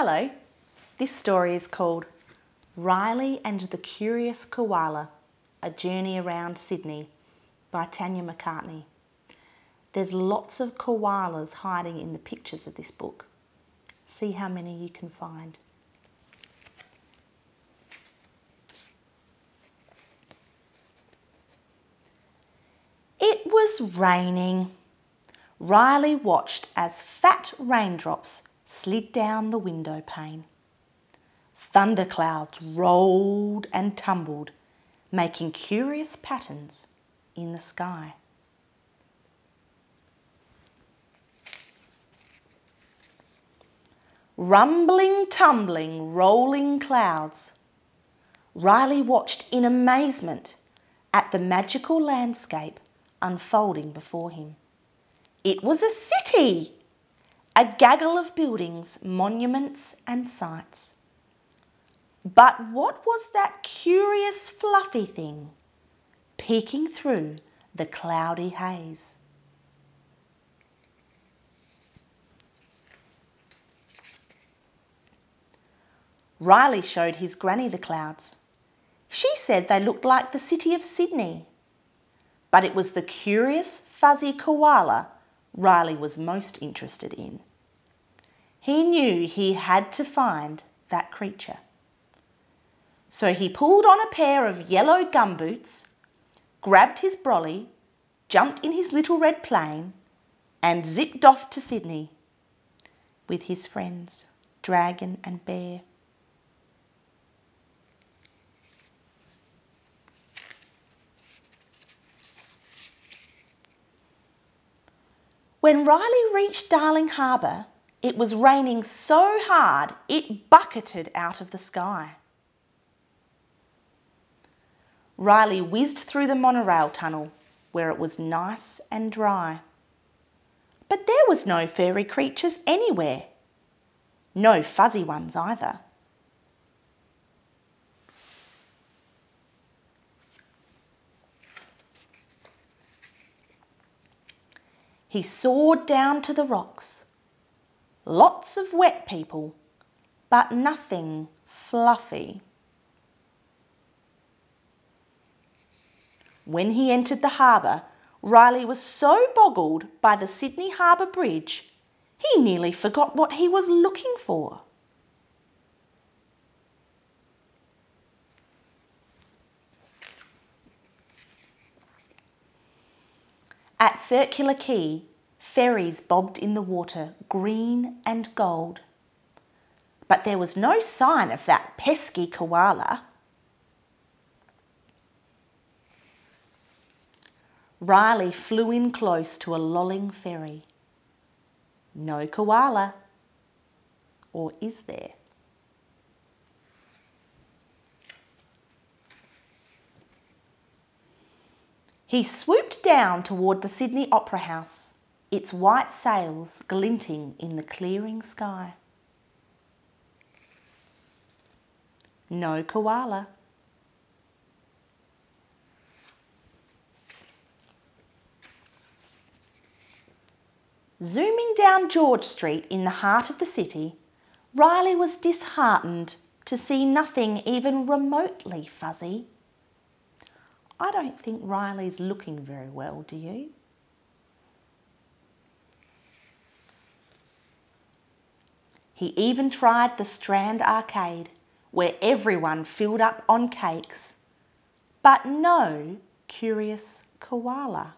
Hello, this story is called Riley and the Curious Koala, A Journey Around Sydney by Tania McCartney. There's lots of koalas hiding in the pictures of this book. See how many you can find. It was raining. Riley watched as fat raindrops slid down the window pane. Thunderclouds rolled and tumbled, making curious patterns in the sky. Rumbling, tumbling, rolling clouds. Riley watched in amazement at the magical landscape unfolding before him. It was a city! A gaggle of buildings, monuments and sights. But what was that curious fluffy thing peeking through the cloudy haze? Riley showed his granny the clouds. She said they looked like the city of Sydney. But it was the curious fuzzy koala Riley was most interested in. He knew he had to find that creature. So he pulled on a pair of yellow gumboots, grabbed his brolly, jumped in his little red plane and zipped off to Sydney with his friends, Dragon and Bear. When Riley reached Darling Harbour, it was raining so hard it bucketed out of the sky. Riley whizzed through the monorail tunnel where it was nice and dry. But there was no furry creatures anywhere. No fuzzy ones either. He soared down to the rocks. Lots of wet people, but nothing fluffy. When he entered the harbour, Riley was so boggled by the Sydney Harbour Bridge, he nearly forgot what he was looking for. At Circular Quay, ferries bobbed in the water, green and gold. But there was no sign of that pesky koala. Riley flew in close to a lolling ferry. No koala. Or is there? He swooped down toward the Sydney Opera House, its white sails glinting in the clearing sky. No koala. Zooming down George Street in the heart of the city, Riley was disheartened to see nothing even remotely fuzzy. I don't think Riley's looking very well, do you? He even tried the Strand Arcade, where everyone filled up on cakes, but no curious koala.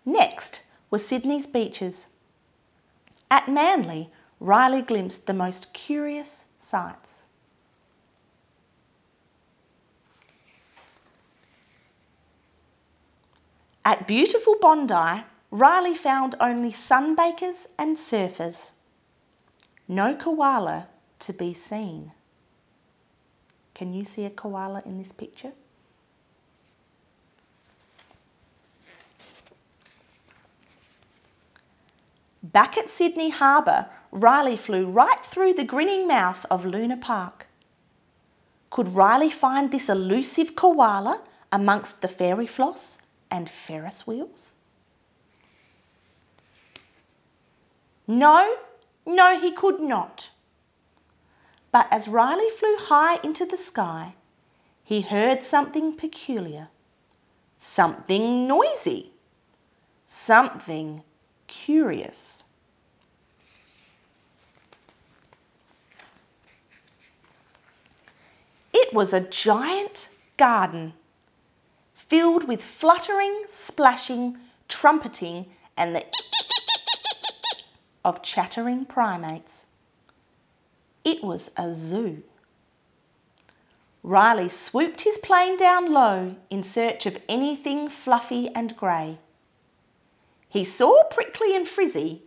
Next were Sydney's beaches. At Manly, Riley glimpsed the most curious sights. At beautiful Bondi, Riley found only sunbakers and surfers. No koala to be seen. Can you see a koala in this picture? Back at Sydney Harbour, Riley flew right through the grinning mouth of Luna Park. Could Riley find this elusive koala amongst the fairy floss and Ferris wheels? No, he could not. But as Riley flew high into the sky, he heard something peculiar, something noisy, something curious. It was a giant garden filled with fluttering, splashing, trumpeting and the of chattering primates. It was a zoo. Riley swooped his plane down low in search of anything fluffy and grey. He saw Prickly and Frizzy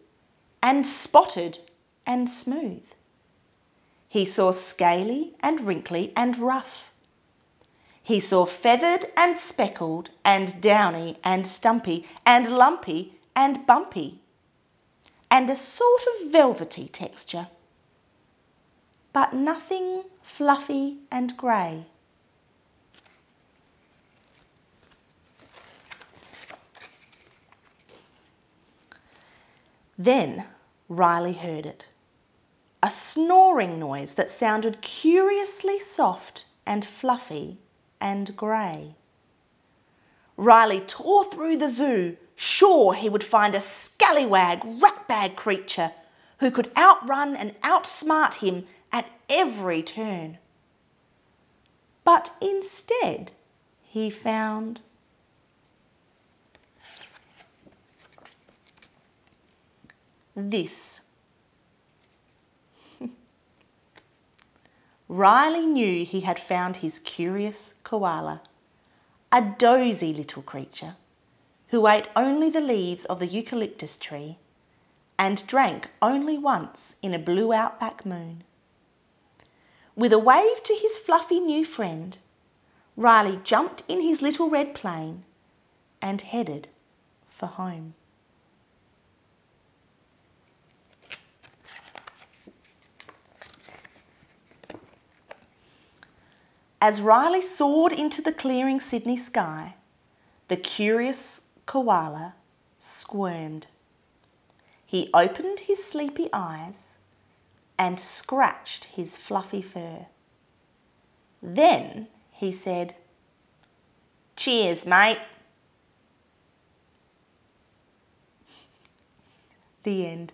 and Spotted and Smooth. He saw Scaly and Wrinkly and Rough. He saw Feathered and Speckled and Downy and Stumpy and Lumpy and Bumpy, and a sort of velvety texture, but nothing fluffy and grey. Then Riley heard it, a snoring noise that sounded curiously soft and fluffy and grey. Riley tore through the zoo, sure he would find a scallywag, ratbag creature who could outrun and outsmart him at every turn. But instead, he found this. Riley knew he had found his curious koala, a dozy little creature who ate only the leaves of the eucalyptus tree and drank only once in a blue outback moon. With a wave to his fluffy new friend, Riley jumped in his little red plane and headed for home. As Riley soared into the clearing Sydney sky, the curious koala squirmed. He opened his sleepy eyes and scratched his fluffy fur. Then he said, "Cheers, mate." The end.